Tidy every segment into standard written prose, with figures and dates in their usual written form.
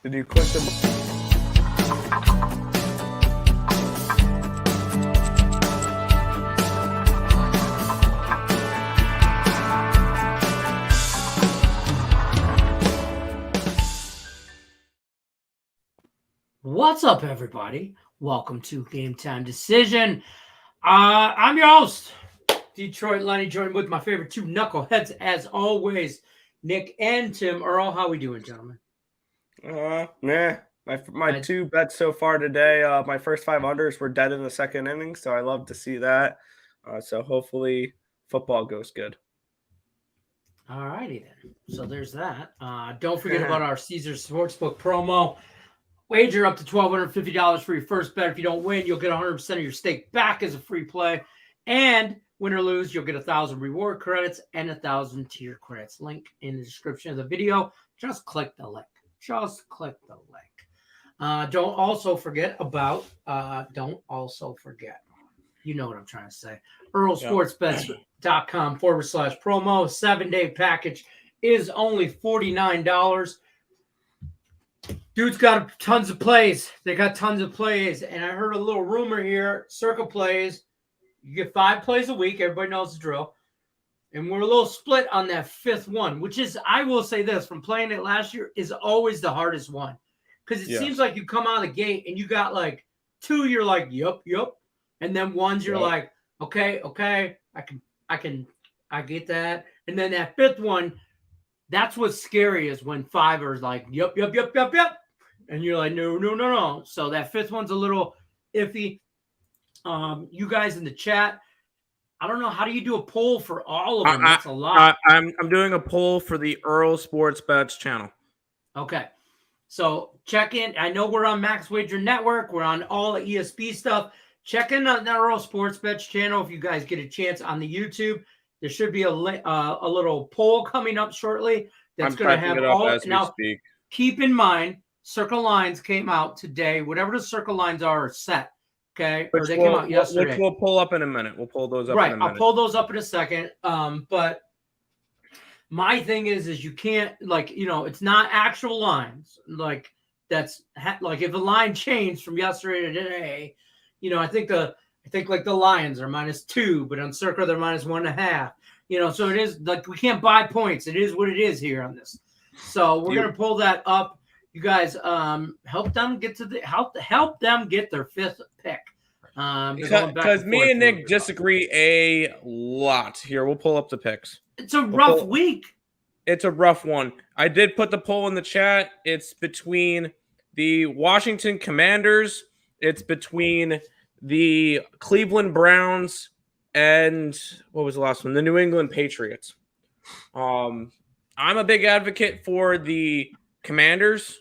Did you click the? What's up, everybody? Welcome to Game Time Decision. I'm your host, Detroit Lenny, joined with my favorite two knuckleheads, as always, Nick and Tim. Earl, how we doing, gentlemen? My two bets so far today, my first 5 unders were dead in the second inning, so I love to see that. So hopefully football goes good. All righty then. So there's that. Don't forget about our Caesars Sportsbook promo. Wager up to $1,250 for your first bet. If you don't win, you'll get 100% of your stake back as a free play. And win or lose, you'll get 1,000 reward credits and 1,000 tier credits. Link in the description of the video. Just click the link. Just click the link. Don't also forget, you know what I'm trying to say, EarlSportsBets.com/promo. 7-day package is only $49. Dude's got tons of plays. They got tons of plays. And I heard a little rumor here, Circle Plays. You get 5 plays a week. Everybody knows the drill. And we're a little split on that 5th one, which is, I will say this, from playing it last year, is always the hardest one. Because it seems like you come out of the gate and you got like 2, you're like, yup. And then ones you're like, okay, I get that. And then that 5th one, that's what's scary, is when 5 are like, yup. And you're like, no. So that 5th one's a little iffy. You guys in the chat, I don't know, how do you do a poll for all of them? That's a lot. I'm doing a poll for the Earl Sports Bets channel. Okay. So check in. I know we're on Max Wager Network. We're on all the ESP stuff. Check in on the Earl Sports Bets channel if you guys get a chance on the YouTube. There should be a little poll coming up shortly that's going to have all. Now, keep in mind, Circle Lines came out today. Whatever the Circle Lines are set. Okay, or they came out yesterday. Which we'll pull up in a minute. We'll pull those up in a minute. I'll pull those up in a second. But my thing is you can't, it's not actual lines. Like, that's like, if a line changed from yesterday to today, I think like the Lions are -2, but on Circle they're -1.5. So it is like, we can't buy points. It is what it is here on this. So we're gonna pull that up. You guys, help them get their 5th pick. Because me and Nick disagree a lot. Here, we'll pull up the picks. It's a rough week. It's a rough one. I did put the poll in the chat. It's between the Washington Commanders. It's between the Cleveland Browns and what was the last one? The New England Patriots. I'm a big advocate for the Commanders.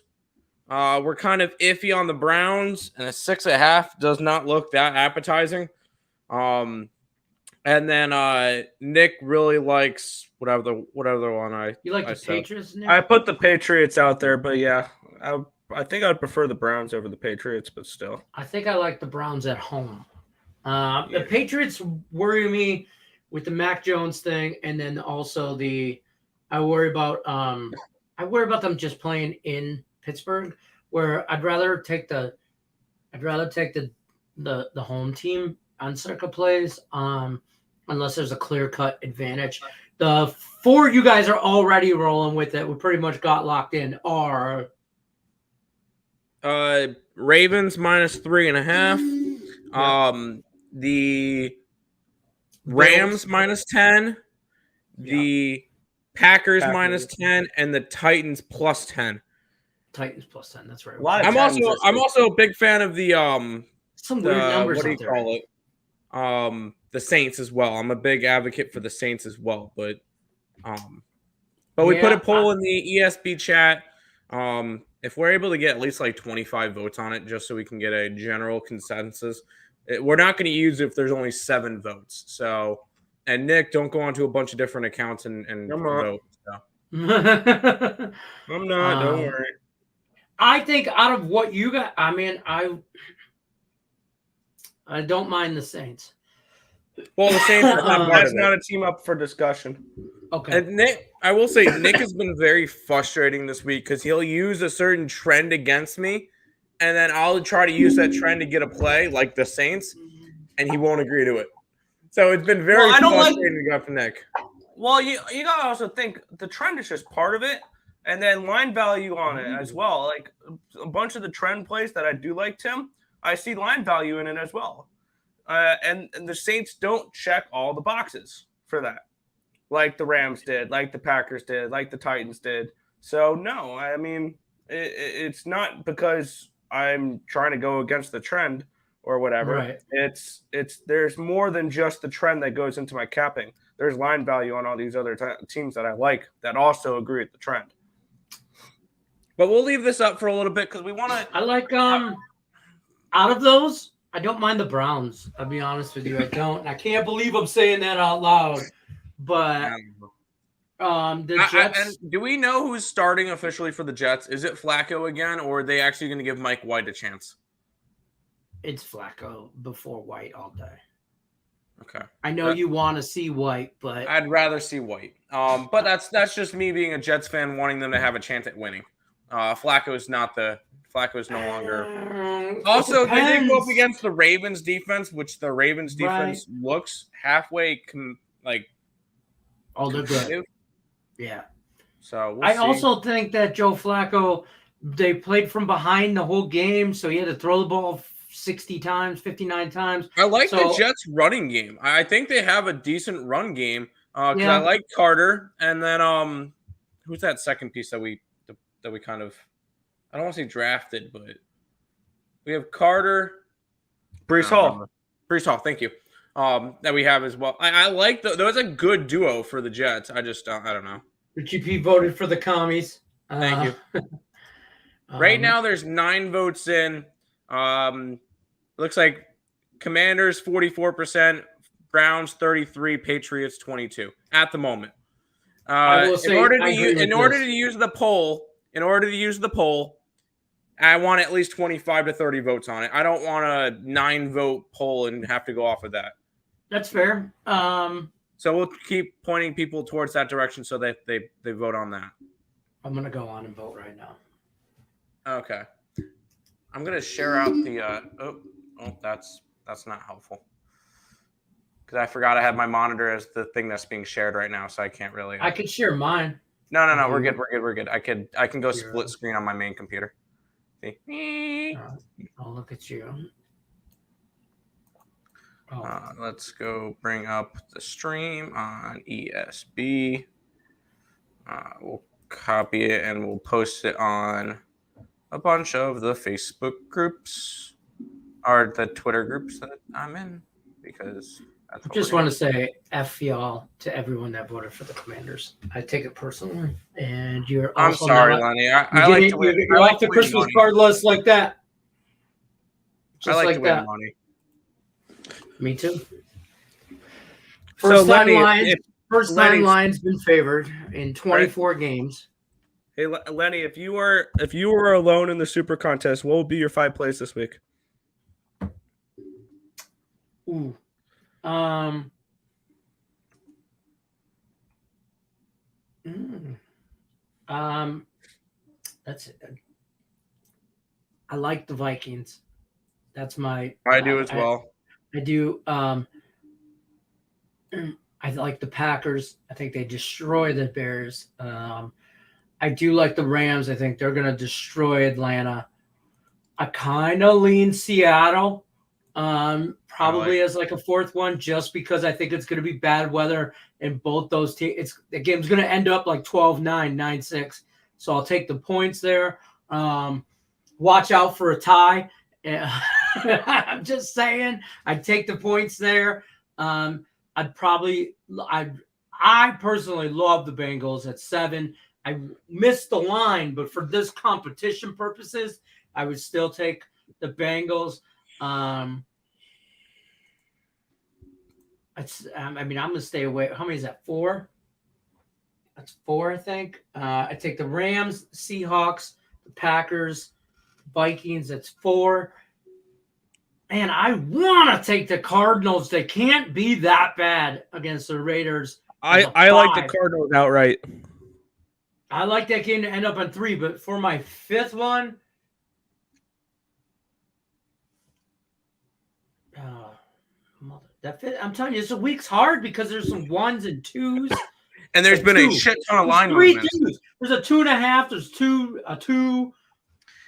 We're kind of iffy on the Browns, and a 6.5 does not look that appetizing. And then Nick really likes whatever the one you like the Patriots, Nick? I put the Patriots out there, but yeah, I think I'd prefer the Browns over the Patriots, but still. I think I like the Browns at home. The Patriots worry me with the Mac Jones thing, and then also I worry about them just playing in Pittsburgh, where I'd rather take the home team on Circle Plays, unless there's a clear-cut advantage. The 4 you guys are already rolling with that we pretty much got locked in are Ravens -3.5. The Rams -10. The Packers -10, and the Titans +10. Titans +10. That's right. I'm also a big fan of the some weird numbers. What do you call it? The Saints as well. I'm a big advocate for the Saints as well. But we put a poll in the ESP chat. If we're able to get at least like 25 votes on it, just so we can get a general consensus, we're not going to use it if there's only 7 votes. So, and Nick, don't go onto a bunch of different accounts and vote. So. I'm not. Don't worry. I think out of what you got, I mean, I don't mind the Saints. Well, the Saints, that's not a team up for discussion. Okay. And Nick, I will say, Nick has been very frustrating this week because he'll use a certain trend against me, and then I'll try to use that trend to get a play, like the Saints, and he won't agree to it. So it's been very frustrating to go for Nick. Well, you gotta also think the trend is just part of it, and then line value on it as well. Like a bunch of the trend plays that I do like, Tim, I see line value in it as well. And the Saints don't check all the boxes for that, like the Rams did, like the Packers did, like the Titans did. So no, I mean it's not because I'm trying to go against the trend or whatever. Right. It's there's more than just the trend that goes into my capping. There's line value on all these other teams that I like that also agree with the trend. But we'll leave this up for a little bit because we want to. I like out of those, I don't mind the Browns. I'll be honest with you, I don't. I can't believe I'm saying that out loud. But the Jets. And do we know who's starting officially for the Jets? Is it Flacco again, or are they actually going to give Mike White a chance? It's Flacco before White all day. Okay. I know you want to see White, but I'd rather see White. But that's just me being a Jets fan wanting them to have a chance at winning. Flacco's no longer. Also, they did go up against the Ravens defense, which the Ravens defense looks halfway they're good. Yeah. So I also think that Joe Flacco, they played from behind the whole game, so he had to throw the ball 60 times, 59 times. I like the Jets running game. I think they have a decent run game. Because I like Carter, and then who's that second piece that we kind of, I don't want to say drafted, but we have Carter, Breece Hall. Breece Hall, thank you. That we have as well. I like those a good duo for the Jets. I just I don't know. Richie P voted for the commies. Thank you. Right now, there's 9 votes in. Looks like Commanders 44%, Browns 33%, Patriots 22% at the moment. In order to use the poll, I want at least 25 to 30 votes on it. I don't want a 9-vote poll and have to go off of that. That's fair. So we'll keep pointing people towards that direction so that they vote on that. I'm gonna go on and vote right now. Okay. I'm gonna share out the. That's not helpful. Because I forgot I had my monitor as the thing that's being shared right now, so I can't really. I could share mine. No. We're good. I can go split screen on my main computer. See? I'll look at you. Let's go bring up the stream on ESB. We'll copy it and we'll post it on a bunch of the Facebook groups or the Twitter groups that I'm in because that's I just want to say F y'all to everyone that voted for the Commanders. I take it personally, and you're. I'm sorry, Lenny. I like to win. You're off the Christmas card list like that. Just like to win money. Me too. First time Lions been favored in 24 games. Hey Lenny, if you were alone in the Super Contest, what would be your 5 plays this week? Ooh. That's it. I like the Vikings. That's my. I do as well. I do. I like the Packers. I think they destroy the Bears. I do like the Rams. I think they're going to destroy Atlanta. I kind of lean Seattle. Probably as like a 4th one, just because I think it's going to be bad weather in both those teams. The game's going to end up like 12-9, 9-6. So I'll take the points there. Watch out for a tie. I'm just saying, I'd take the points there. I personally love the Bengals at 7. I missed the line, but for this competition purposes, I would still take the Bengals. I'm going to stay away. How many is that? 4? That's 4, I think. I take the Rams, Seahawks, the Packers, Vikings. That's 4. Man, I want to take the Cardinals. They can't be that bad against the Raiders. I like the Cardinals outright. I like that game to end up on 3, but for my 5th one, I'm telling you, this week's hard because there's some 1s and 2s. And there's been a shit ton of line movements. There's a 2.5. There's a 2.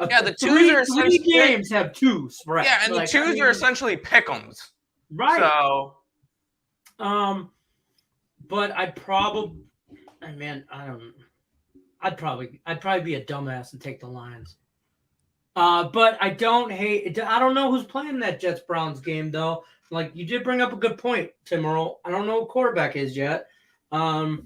Yeah, the 2s are essentially 3 games have 2 spreads. Yeah, and the 2s are essentially pick'ems. Right. So, but I'd probably be a dumbass and take the Lions. But I don't know who's playing that Jets Browns game though. Like you did bring up a good point, Tim Earl. I don't know who quarterback is yet. But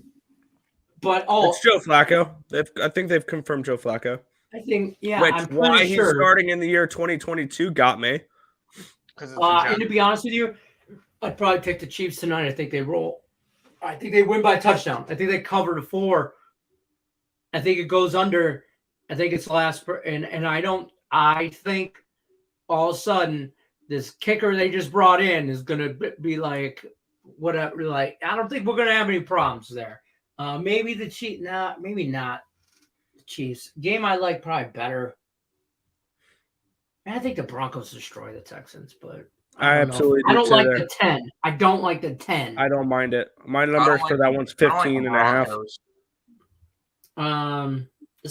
it's Joe Flacco. I think they've confirmed Joe Flacco. I think, yeah. Which why he's starting in the year 2022 got me. And to be honest with you, I'd probably take the Chiefs tonight. I think they roll. I think they win by a touchdown. I think they cover the 4. I think it goes under. I think it's last. And I think all of a sudden this kicker they just brought in is going to be like whatever. Like I don't think we're going to have any problems there. Maybe the Chiefs. Nah, maybe not. Chiefs game I like probably better. I think the Broncos destroy the Texans, but I absolutely don't like the 10. I don't like the 10. I don't mind it. My number for that one's 15 and a half.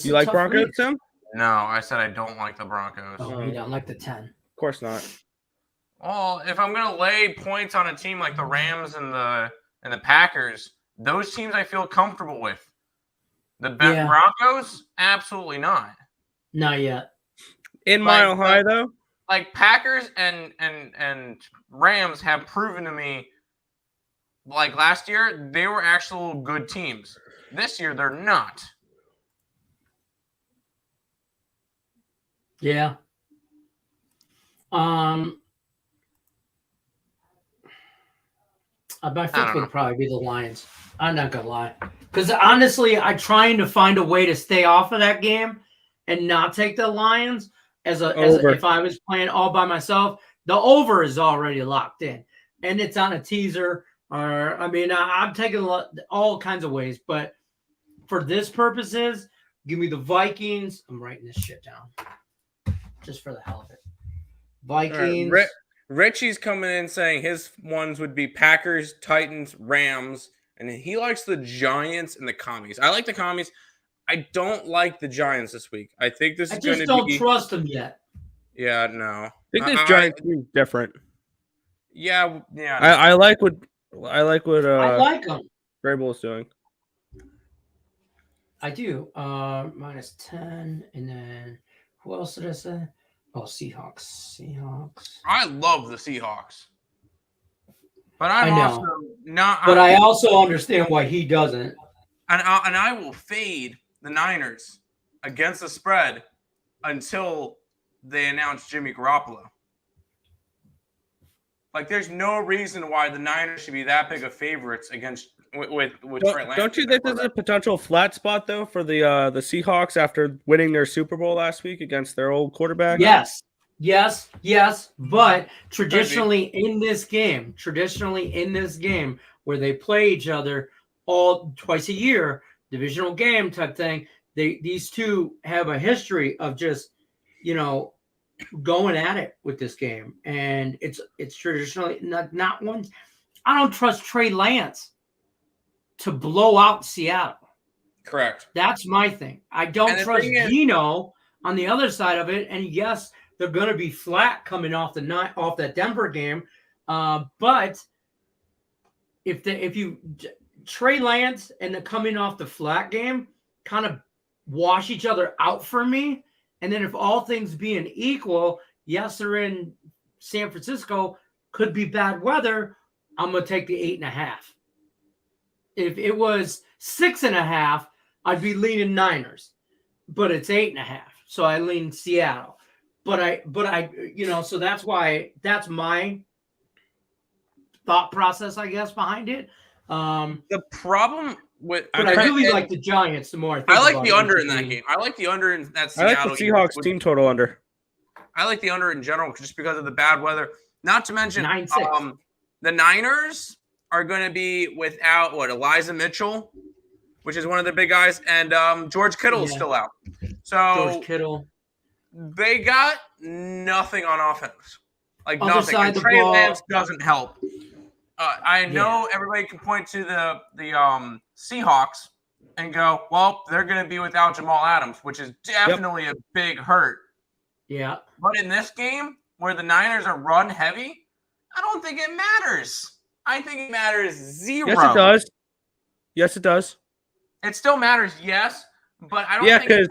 You like Broncos, Tim? No, I said I don't like the Broncos. Oh, you don't like the 10. Of course not. Well, if I'm gonna lay points on a team like the Rams and the Packers, those teams I feel comfortable with. The Broncos, absolutely not. Not yet. In Mile High, though? Like Packers and Rams have proven to me, like last year, they were actual good teams. This year, they're not. Yeah. My 5th would probably be the Lions. I'm not gonna lie, because honestly, I'm trying to find a way to stay off of that game and not take the Lions as if I was playing all by myself. The over is already locked in, and it's on a teaser. Or I'm taking all kinds of ways, but for this purposes, give me the Vikings. I'm writing this shit down just for the hell of it. Vikings. Right. Richie's coming in saying his ones would be Packers, Titans, Rams, and he likes the Giants and the Commies. I like the Commies. I don't like the Giants this week. I think this is going to be... I just don't trust them yet. Yeah, no. I think this Giants team is different. Yeah. I like what I like them. Vrabel is doing. I do. -10, and then who else did I say? Oh, Seahawks. I love the Seahawks. But I also not. But I also understand why he doesn't. And I will fade the Niners against the spread until they announce Jimmy Garoppolo. Like, there's no reason why the Niners should be that big of favorites against with Trent Lance. Don't you think there's a potential flat spot though for the Seahawks after winning their Super Bowl last week against their old quarterback? Yes. But traditionally in this game, where they play each other twice a year, divisional game type thing, these two have a history of just, going at it with this game. And it's traditionally not one. I don't trust Trey Lance to blow out Seattle. Correct. That's my thing. I don't trust Geno on the other side of it. And yes, they're going to be flat coming off that Denver game. But if you Trey Lance and the coming off the flat game kind of wash each other out for me. And then if all things being equal, yes, they're in San Francisco, could be bad weather. I'm going to take the 8.5. If it was 6.5, I'd be leaning Niners, but it's 8.5. So I lean Seattle, but I, so that's my thought process, I guess, behind it. The problem with, but I really like the Giants the more I think I like the under in that game. I like the under in that Seattle. I like the Seahawks team total under. I like the under in general just because of the bad weather. Not to mention, 9-6. The Niners are going to be without Elijah Mitchell, which is one of the big guys, and George Kittle is still out. So George Kittle. They got nothing on offense, like Other nothing. side And of the Trey ball. Lance doesn't help. I know everybody can point to the Seahawks and go, well, they're going to be without Jamal Adams, which is definitely a big hurt. Yeah. But in this game, where the Niners are run heavy, I don't think it matters. I think it matters zero. Yes, it does. Yes, it does. It still matters, yes, but I don't think it matters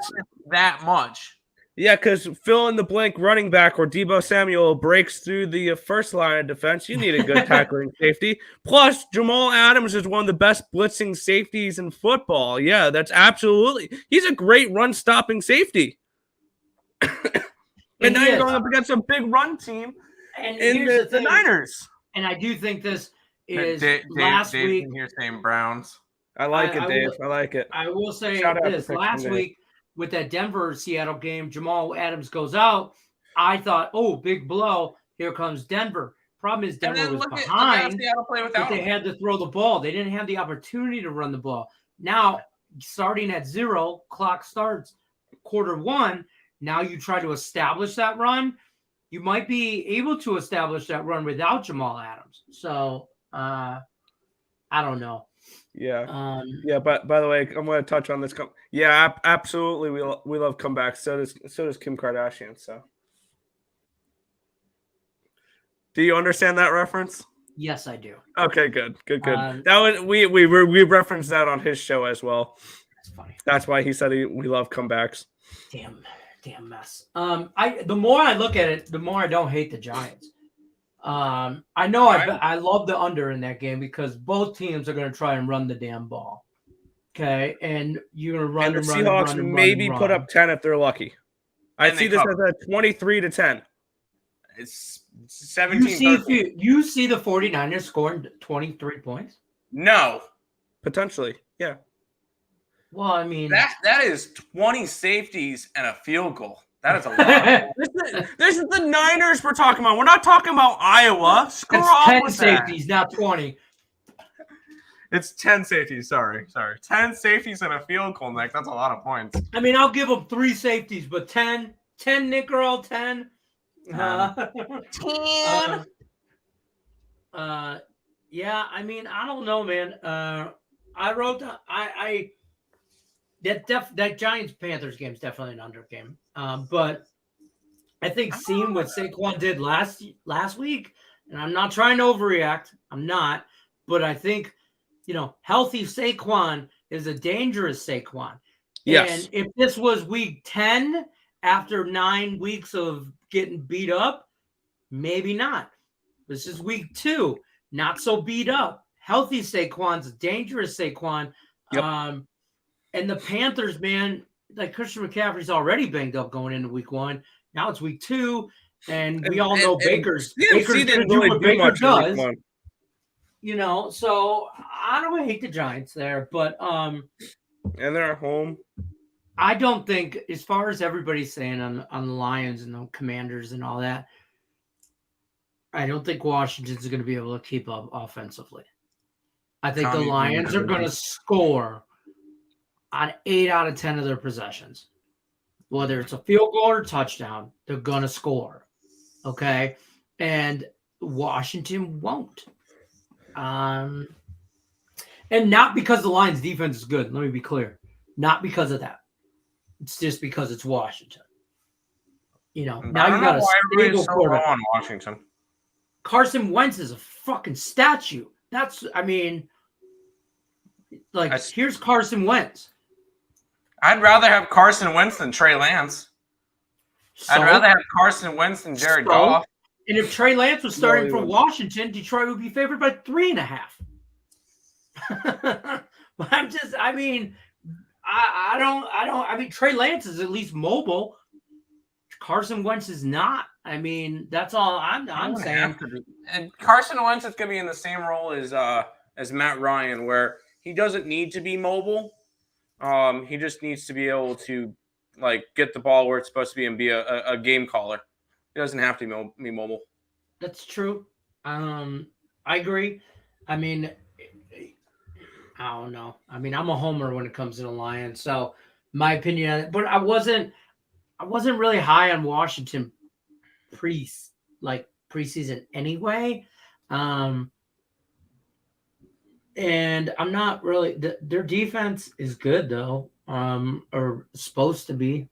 that much. Yeah, because fill in the blank running back or Deebo Samuel breaks through the first line of defense. You need a good tackling safety. Plus, Jamal Adams is one of the best blitzing safeties in football. Yeah, that's absolutely. He's a great run-stopping safety. And now you're going up against a big run team in the Niners. And I do think this is last week. You're saying Browns. I like it, Dave. I like it. I will say this. Last week with that Denver-Seattle game, Jamal Adams goes out. I thought, oh, big blow. Here comes Denver. Problem is Denver was behind, but they had to throw the ball. They didn't have the opportunity to run the ball. Now, starting at 0, clock starts quarter 1. Now you try to establish that run. You might be able to establish that run without Jamal Adams. So, I don't know. Yeah. But by the way, I'm going to touch on this. Absolutely. We love comebacks. So does Kim Kardashian. So, do you understand that reference? Yes, I do. Okay, good. That was we referenced that on his show as well. That's funny. That's why he said we love comebacks. Damn mess. The more I look at it, the more I don't hate the Giants. I know I love the under in that game because both teams are going to try and run the damn ball. Okay, and you're going to run and the Seahawks maybe put up 10 if they're lucky. I see this as a 23-10. It's 17. You see the 49ers scoring 23 points? No, potentially, yeah. Well, I mean that is 20 safeties and a field goal. That is a lot. This is the Niners we're talking about. We're not talking about Iowa. Screw off 10 with safeties, that. not 20. It's 10 safeties. Sorry. 10 safeties and a field goal, Nick. That's a lot of points. I mean, I'll give them 3 safeties, but 10 nickel, 10. 10. Yeah, I mean, I don't know, man. I wrote down, that Giants Panthers game is definitely an under game. But I think seeing what Saquon did last week, and I'm not trying to overreact. I'm not, but I think healthy Saquon is a dangerous Saquon. Yes. And if this was week 10 after 9 weeks of getting beat up, maybe not. This is week 2, not so beat up. Healthy Saquon's a dangerous Saquon. Yep. And the Panthers, man, like Christian McCaffrey's already banged up going into week 1. Now it's week 2, and we all know Baker's didn't really do Baker much does. So I don't hate the Giants there, but and they're at home. I don't think, as far as everybody's saying on the Lions and the Commanders and all that, I don't think Washington's going to be able to keep up offensively. I think the Lions are going to score on 8 out of 10 of their possessions. Whether it's a field goal or touchdown, they're going to score. Okay? And Washington won't. And not because the Lions' defense is good. Let me be clear. Not because of that. It's just because it's Washington. Now you got a stable quarterback on Washington. Carson Wentz is a fucking statue. Here's Carson Wentz. I'd rather have Carson Wentz than Trey Lance. I'd rather have Carson Wentz than Jared Goff. And if Trey Lance was starting for Washington, Detroit would be favored by 3.5. Trey Lance is at least mobile. Carson Wentz is not. That's all I'm saying. And Carson Wentz is going to be in the same role as Matt Ryan, where he doesn't need to be mobile. He just needs to be able to get the ball where it's supposed to be and be a game caller. He doesn't have to be mobile. That's true. I agree. I mean, I don't know. I mean, I'm a homer when it comes to the Lions, so my opinion on it. But I wasn't really high on Washington preseason anyway. And I'm not really. Their defense is good though, or supposed to be.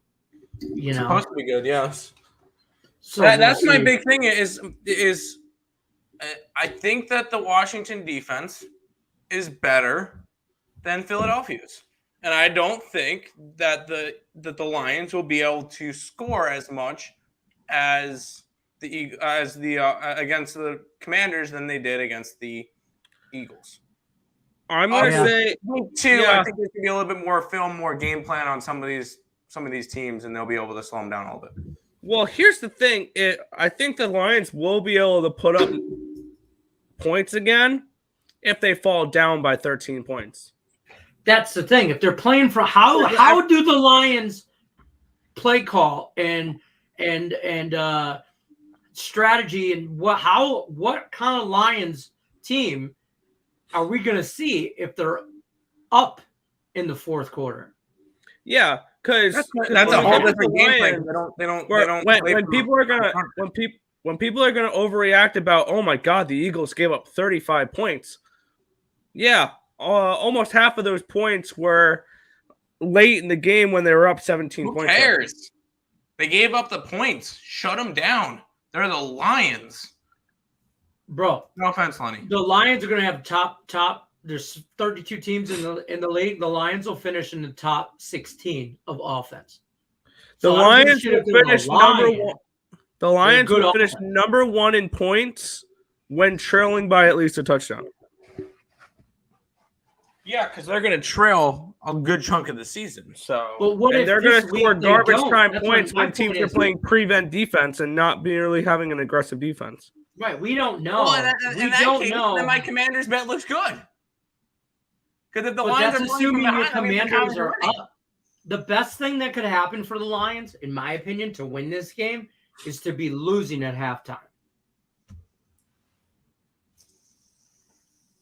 You know, Supposed to be good, yes. so That's we'll my see. big thing. Is I think that the Washington defense is better than Philadelphia's, and I don't think that the Lions will be able to score as much as against the Commanders than they did against the Eagles. I'm going to say Too, yeah. I think there's gonna be a little bit more film, more game plan on some of these teams, and they'll be able to slow them down a little bit. Well, here's the thing. I think the Lions will be able to put up points again if they fall down by 13 points. That's the thing. If they're playing for how do the Lions play call and strategy and what kind of Lions team are we going to see if they're up in the fourth quarter? Yeah, because that's a whole different game plan. When people are gonna overreact about, oh my God, the Eagles gave up 35 points. Yeah, almost half of those points were late in the game when they were up 17 points. Who cares? They gave up the points. Shut them down. They're the Lions. Bro, no offense, Lenny. The Lions are going to have top. There's 32 teams in the league. The Lions will finish in the top 16 of offense. The Lions will finish number one. The Lions will finish number one in points when trailing by at least a touchdown. Yeah, because they're going to trail a good chunk of the season. So, and they're going to score garbage time points when teams are playing prevent defense and not really having an aggressive defense. Right, we don't know. Well, in that case, then my Commanders bet looks good. Because if the Lions are assuming your Commanders are up, the best thing that could happen for the Lions, in my opinion, to win this game is to be losing at halftime.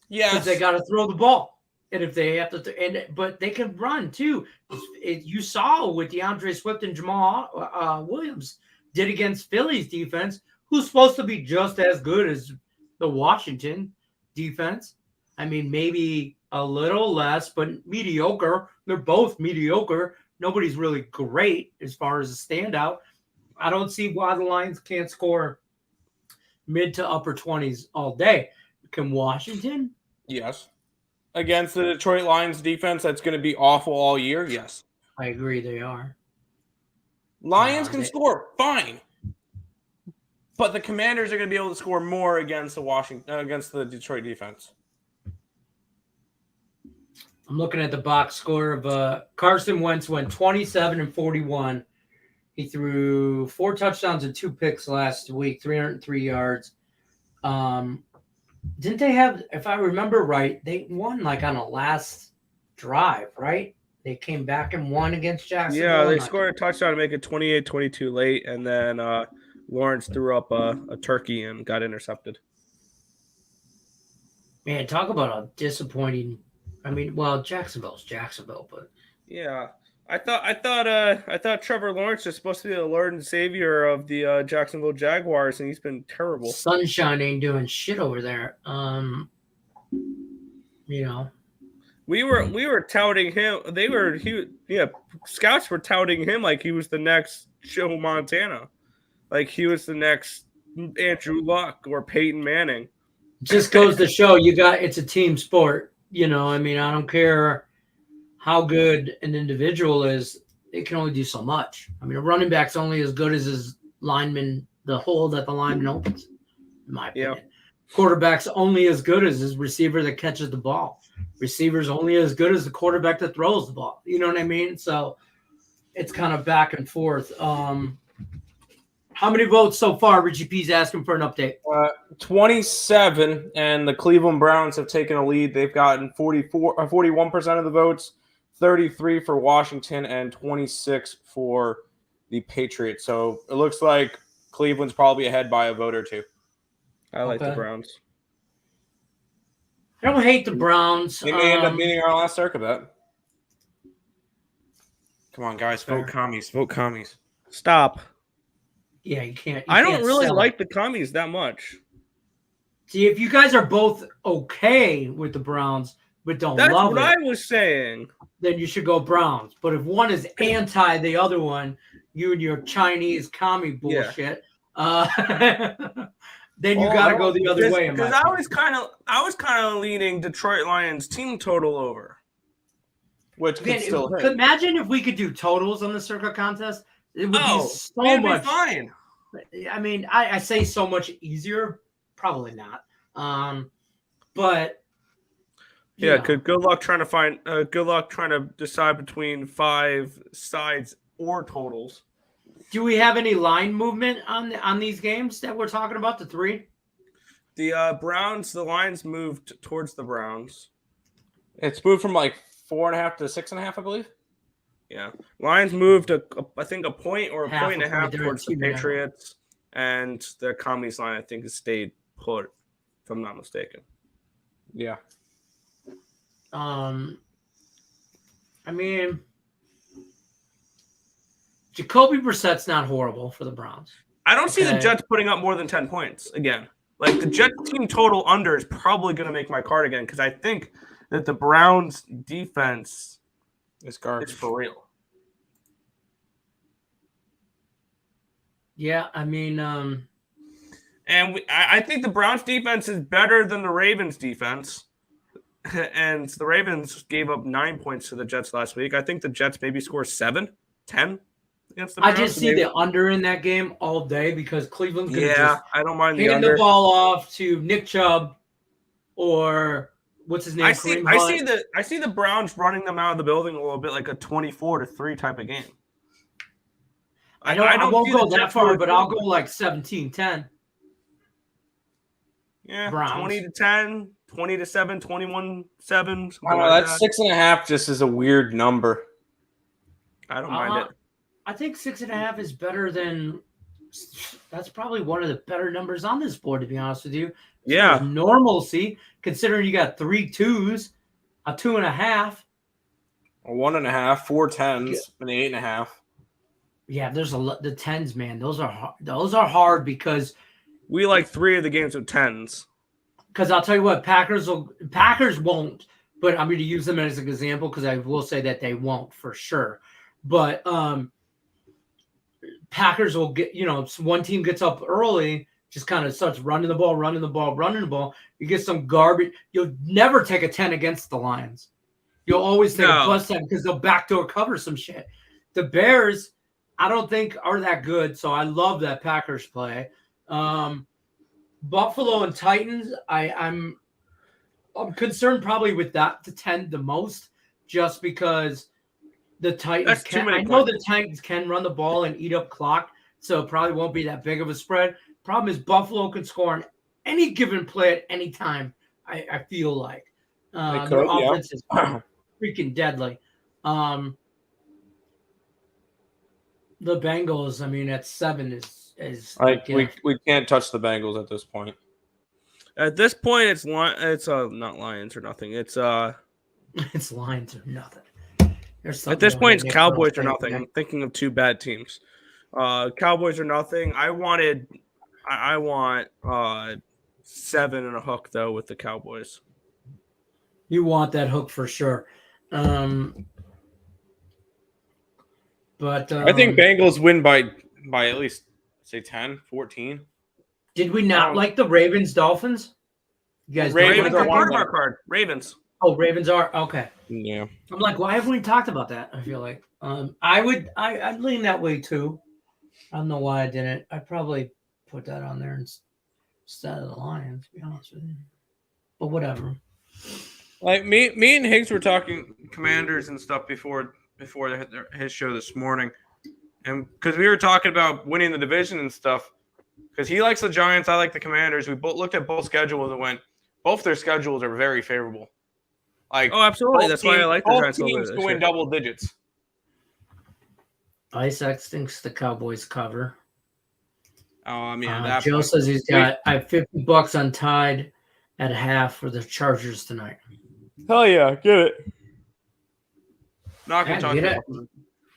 Yes, because they got to throw the ball, and if they have to, but they can run too. You saw what DeAndre Swift and Jamal Williams did against Philly's defense, who's supposed to be just as good as the Washington defense. I mean, maybe a little less, but mediocre. They're both mediocre. Nobody's really great as far as a standout. I don't see why the Lions can't score mid to upper 20s all day. Can Washington? Yes. Against the Detroit Lions defense that's going to be awful all year, yes. I agree they are. Lions can score, fine. But the Commanders are going to be able to score more against the Detroit defense. I'm looking at the box score of Carson Wentz went 27-41. He threw 4 touchdowns and 2 picks last week, 303 yards. Didn't they have, if I remember right, they won like on a last drive, right? They came back and won against Jacksonville. Yeah, they scored a touchdown to make it 28-22 late, and then Lawrence threw up a turkey and got intercepted. Man, talk about a disappointing. I mean, well, Jacksonville's Jacksonville, but yeah, I thought Trevor Lawrence was supposed to be the Lord and Savior of the Jacksonville Jaguars, and he's been terrible. Sunshine ain't doing shit over there. You know, we were touting him. Scouts were touting him like he was the next Joe Montana, like he was the next Andrew Luck or Peyton Manning. Just goes to show it's a team sport. You know, I mean, I don't care how good an individual is, it can only do so much. I mean, a running back's only as good as his lineman, the hole that the lineman opens, in my opinion. Yeah. Quarterback's only as good as his receiver that catches the ball. Receiver's only as good as the quarterback that throws the ball. You know what I mean? So it's kind of back and forth. How many votes so far? Richie P's asking for an update. 27, and the Cleveland Browns have taken a lead. They've gotten 41% of the votes, 33 for Washington, and 26 for the Patriots. So it looks like Cleveland's probably ahead by a vote or two. I like the Okay. Browns. I don't hate the Browns. They may end up beating our last circa bet. Come on, guys, vote commies. Vote commies. Stop. Yeah, you can't. I don't really sell like it. the commies that much. See, if you guys are both okay with the Browns, but don't That's love what it, I was saying. then you should go Browns. But if one is anti the other one, you and your Chinese commie bullshit, then you got to go the other way. Because I was kind of leaning Detroit Lions team total over. Which could still hit. Imagine if we could do totals on the circuit contest. It would be so it'd much. Be fine. I mean, I say so much easier. Probably not. But Yeah, know. good luck trying to find. Good luck trying to decide between 5 sides or totals. Do we have any line movement on these games that we're talking about? The 3. The Browns, the Lions moved towards the Browns. It's moved from like 4.5 to 6.5, I believe. Yeah, Lions moved I think a point or a Half point and a half point, towards the 2.5. Patriots, and the commies line I think has stayed put, if I'm not mistaken. Yeah. I mean, Jacoby Brissett's not horrible for the Browns. I don't see the Jets putting up more than 10 points again. Like the Jets team total under is probably going to make my card again because I think that the Browns defense It's garbage. is for real. Yeah, I mean, And I think the Browns defense is better than the Ravens defense. And the Ravens gave up 9 points to the Jets last week. I think the Jets maybe score 7, 10 against the I Browns. just see the under in that game all day because Cleveland's going to Yeah, I don't mind the hand under. the ball off to Nick Chubb or what's his name? I see Kareem the Browns running them out of the building a little bit like a 24-3 type of game. I won't see go the that Jets far, really but I'll doing go like 17-10. Yeah, Browns. 20-10, 20-7, 21-7. I don't know, that 6.5 just is a weird number. I don't mind it. I think 6.5 is better than. That's probably one of the better numbers on this board, to be honest with you. Yeah. Normalcy, considering you got 3 2s, a 2.5. A 1.5, 4 10s, an 8.5. Yeah, there's a lot. The 10s, man. Those are hard because We like 3 of the games with 10s. Because I'll tell you what, Packers won't, but I'm going to use them as an example because I will say that they won't for sure. But Packers will get, if one team gets up early, just kind of starts running the ball. You get some garbage. You'll never take a 10 against the Lions. You'll always take a plus 10 because they'll backdoor cover some shit. The Bears, I don't think are that good, so I love that Packers play. Buffalo and Titans, I'm concerned probably with that the 10 the most, just because the Titans the Titans can run the ball and eat up clock, so it probably won't be that big of a spread. Problem is Buffalo can score on any given play at any time. I feel like their offense is freaking deadly. The Bengals, I mean, at 7 is like we can't touch the Bengals at this point. At this point, it's not Lions or nothing. It's it's Lions or nothing. At this point, it's Cowboys or nothing. I'm thinking of 2 bad teams. Cowboys or nothing. I want 7 and a hook though with the Cowboys. You want that hook for sure. But I think Bengals win by at least say 10, 14. Did we not like the Ravens Dolphins? You guys, Ravens are card. Ravens. Oh, Ravens are okay. Yeah. I'm like, why haven't we talked about that? I feel like I'd lean that way too. I don't know why I didn't. I'd probably put that on there instead of the Lions, to be honest with you. But whatever. Like me and Higgs were talking Commanders and stuff before his show this morning, and because we were talking about winning the division and stuff, because he likes the Giants, I like the Commanders. We both looked at both schedules and went, both their schedules are very favorable. Like, oh, absolutely, that's why I like the Giants. Both teams to win double digits. Ice X thinks the Cowboys cover. I mean, at that Joe point, says he's got I have $50 on Tide at half for the Chargers tonight. Hell yeah, get it. not gonna talk Get about it.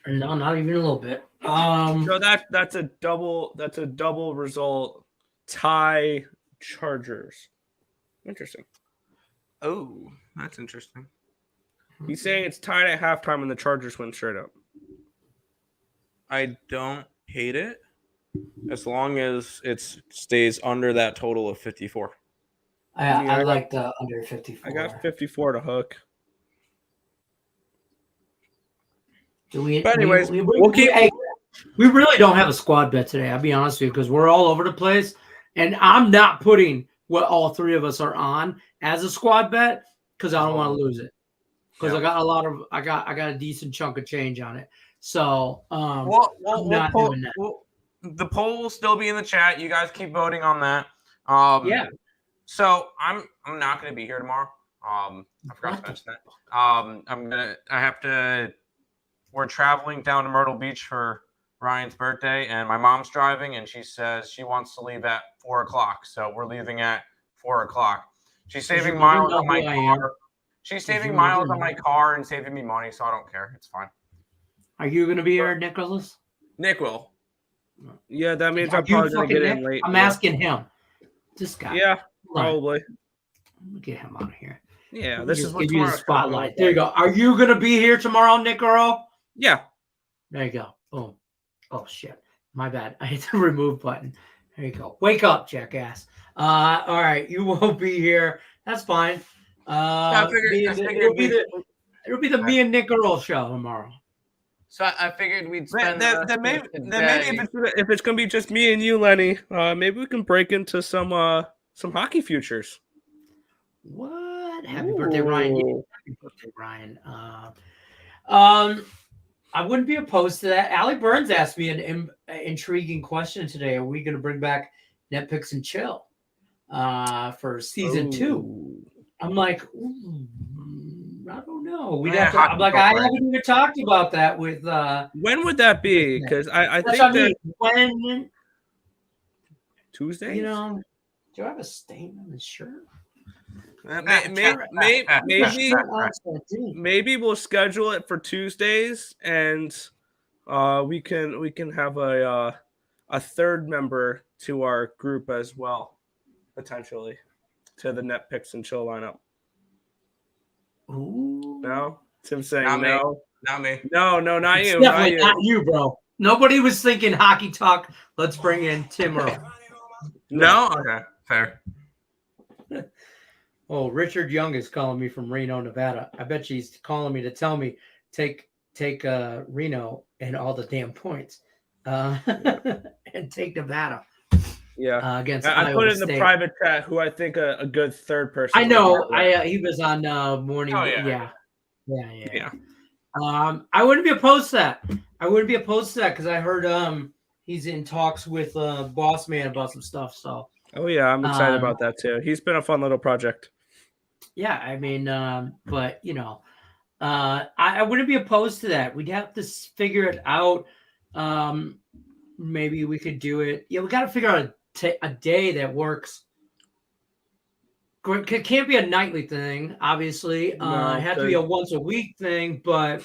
No, not even a little bit. So that's a double result. Tie Chargers. Interesting. Oh, that's interesting. He's saying it's tied at halftime and the Chargers win straight up. I don't hate it as long as it stays under that total of 54. I like the under 54. I got 54 to hook. But anyways, we'll keep. Hey, we really don't have a squad bet today. I'll be honest with you because we're all over the place, and I'm not putting what all three of us are on as a squad bet because I don't want to lose it. Because I got a decent chunk of change on it. So the poll will still be in the chat. You guys keep voting on that. Yeah. So I'm not gonna be here tomorrow. I forgot to mention that. We're traveling down to Myrtle Beach for Ryan's birthday, and my mom's driving, and she says she wants to leave at 4:00. So we're leaving at 4:00. She's saving miles on my car. She's saving miles on my car and saving me money, so I don't care. It's fine. Are you going to be here, Nicholas? Nick will. Yeah, that means I'm probably going to get in late. I'm asking him. This guy. Yeah, probably. Let me get him out of here. Yeah, this is what give you the spotlight. There you go. Are you going to be here tomorrow, Nick Earl? Yeah. There you go. Boom. Oh, shit. My bad. I hit the remove button. There you go. Wake up, jackass. All right. You won't be here. That's fine. It'll be the me and Nick Earl show tomorrow. So I figured we'd spend maybe if it's gonna be just me and you, Lenny, maybe we can break into some hockey futures. What? Happy birthday, Ryan! Happy birthday, Ryan. I wouldn't be opposed to that. Allie Burns asked me an intriguing question today. Are we going to bring back Net Picks and Chill for season 2? I'm like, I don't know. We'd have to. I'm like, I haven't even talked about that with. When would that be? Because I think that when Tuesday. You know, do I have a stain on this shirt? Maybe we'll schedule it for Tuesdays, and we can have a third member to our group as well, potentially, to the Net Picks and Chill lineup. Ooh. No, Tim's saying not no. Not me. No, not you. Definitely not you, bro. Nobody was thinking hockey talk. Let's bring in Tim Earl. No? Okay, fair. Oh, Richard Young is calling me from Reno, Nevada. I bet she's calling me to tell me take Reno and all the damn points, and take Nevada. Yeah, against I put it in State. The private chat who I think a good third person. I know. He was on morning. Oh, yeah. I wouldn't be opposed to that. Because I heard he's in talks with Boss Man about some stuff. So. Oh yeah, I'm excited about that too. He's been a fun little project. Yeah, I mean, but you know, I wouldn't be opposed to that. We'd have to figure it out. Maybe we could do it. Yeah, we got to figure out a day that works. It can't be a nightly thing, obviously. No, it had to be a once a week thing, but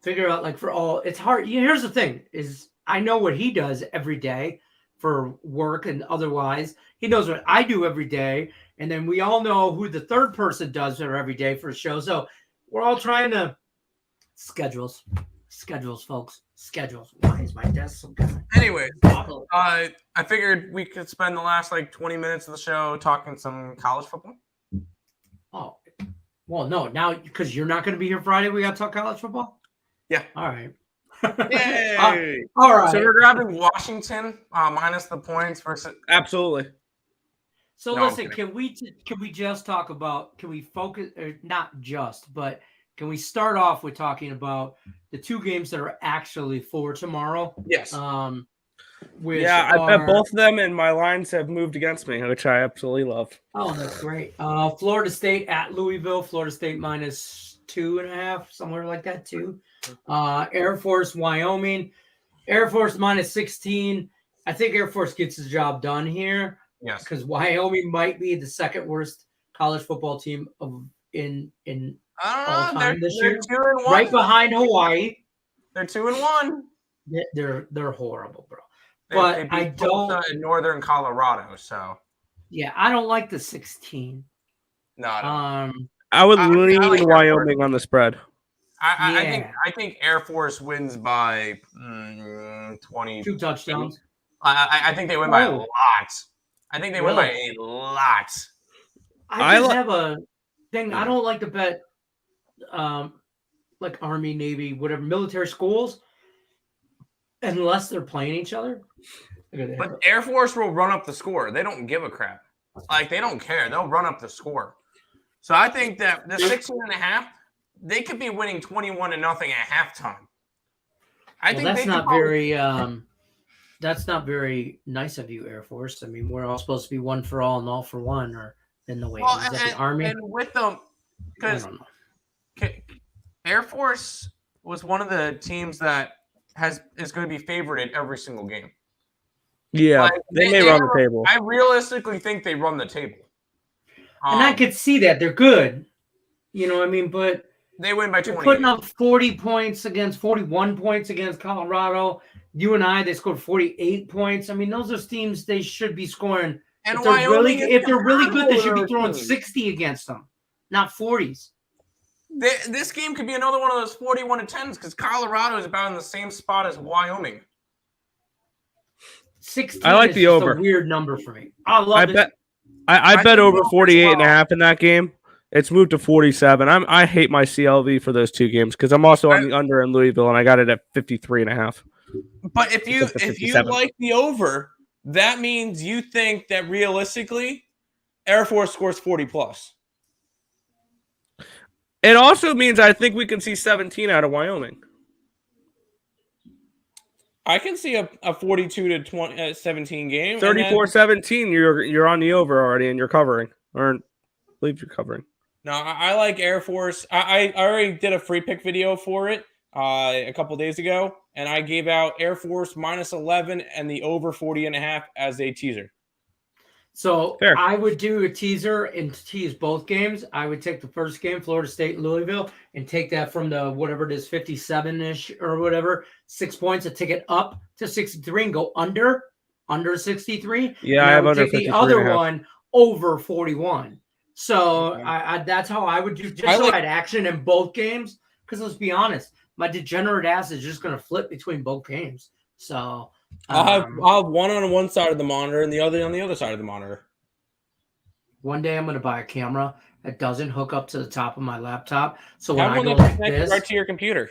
figure out like for all. It's hard. Here's the thing: is I know what he does every day for work and otherwise. He knows what I do every day. And then we all know who the third person does every day for a show. So we're all trying to schedules, folks. Schedules. Why is my desk so good? Anyway, I figured we could spend the last 20 minutes of the show talking some college football. Oh, well, no, now because you're not going to be here Friday, we got to talk college football? Yeah. All right. Yay! All right. So we're grabbing Washington minus the points versus. Absolutely. So listen, can we just talk about? Can we focus? Or not just, but can we start off with talking about the two games that are actually for tomorrow? Yes. I bet both of them, and my lines have moved against me, which I absolutely love. Oh, that's great. Florida State at Louisville. Florida State minus 2.5, somewhere like that too. Air Force, Wyoming. Air Force minus 16. I think Air Force gets the job done here. Yes. Because Wyoming might be the second worst college football team in all time this they're year. 2-1. Right behind Hawaii. They're 2-1. They're horrible, bro. They But beat I don't. Tulsa in Northern Colorado, so Yeah, I don't like the 16. no. I don't. I would I lean like Air Wyoming on the spread. I think Air Force wins by 20. 2 touchdowns. I think they win by a Oh. lot. I think they win by a lot. I just have a thing. I don't like to bet, like Army, Navy, whatever, military schools, unless they're playing each other. But Air Force will run up the score. They don't give a crap. Like, they don't care. They'll run up the score. So I think that the 16.5, they could be winning 21-0 at halftime. I think that's not very. That's not very nice of you, Air Force. I mean, we're all supposed to be one for all and all for one, or in the way is that the Army? And with them, because Air Force was one of the teams that is going to be favored in every single game. Yeah, like, they may run the table. I realistically think they run the table. And I could see that. They're good. You know what I mean? But they win by 20. They're putting up 41 points against Colorado. UNI, they scored 48 points. I mean, those are teams they should be scoring. And if they're really good, they should be throwing 60 against them, not 40s. This game could be another one of those 41-10s because Colorado is about in the same spot as Wyoming. 16 I like is the just over. a weird number for me. I bet over 48.5 in that game. It's moved to 47. I hate my CLV for those two games because I'm also on the under in Louisville and I got it at 53.5. But if you like the over, that means you think that realistically, Air Force scores 40 plus. It also means I think we can see 17 out of Wyoming. I can see a 42-17 game. 34-17. You're on the over already, and you're covering, or I believe you're covering. No, I like Air Force. I already did a free pick video for it a couple days ago, and I gave out Air Force minus 11 and the over 40.5 as a teaser. So fair. I would do a teaser and tease both games. I would take the first game, Florida State and Louisville, and take that from the whatever it is, 57-ish or whatever, 6 points, and take it up to 63 and go under 63. Yeah, I have under 53. The other one over 41. So I that's how I would do. Just so I'd action in both games. Because let's be honest, my degenerate ass is just going to flip between both games. So. I'll have one on one side of the monitor and the other on the other side of the monitor. One day I'm going to buy a camera that doesn't hook up to the top of my laptop. So when I go like this, right to your computer,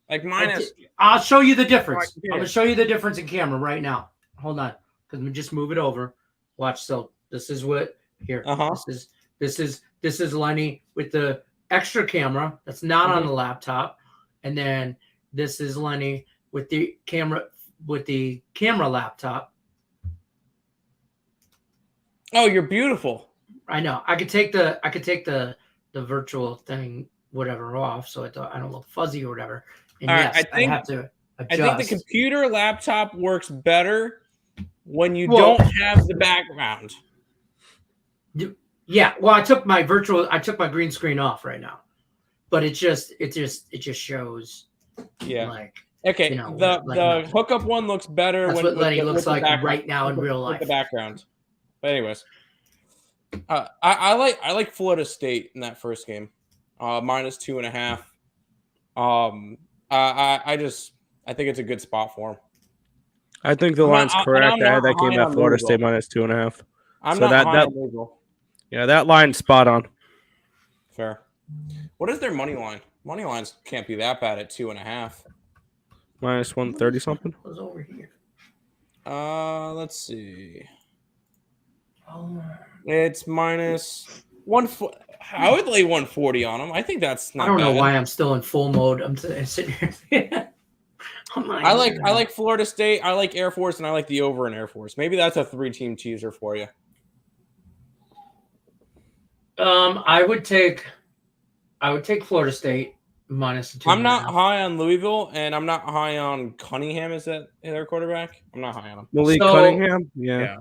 like mine is. I'll show you the difference. I'm going to show you the difference in camera right now. Hold on, because we just move it over. Watch. So this is what here. This is Lenny with the extra camera that's not on the laptop, and then this is Lenny with the camera. With the camera laptop. Oh, you're beautiful. I know. I could take the virtual thing, whatever, off, so I don't look fuzzy or whatever. And yes, I have to adjust. I think the computer laptop works better when you don't have the background. Yeah. Well, I took my green screen off right now, but it just shows. Yeah. Like. Okay, the hookup one looks better. That's what Lenny looks like right now in real life. The background, but anyways, I like Florida State in that first game, minus 2.5. I think it's a good spot for them. I think the line's correct. I had that game at Florida State minus 2.5. I'm not high on Louisville. Yeah, that line's spot on. Fair. What is their money line? Money lines can't be that bad at 2.5. Minus 130 something. Was over here. Let's see. It's minus 1. I would lay 140 on them. I think that's not. I don't know bad. why I'm still in full mode. I'm sitting here. I like Florida State. I like Air Force, and I like the over in Air Force. Maybe that's a 3-team teaser for you. I would take Florida State minus the 2.5. I'm not high on Louisville, and I'm not high on Cunningham. Is that their quarterback? I'm not high on him. Malik So- Cunningham. Yeah. Yeah.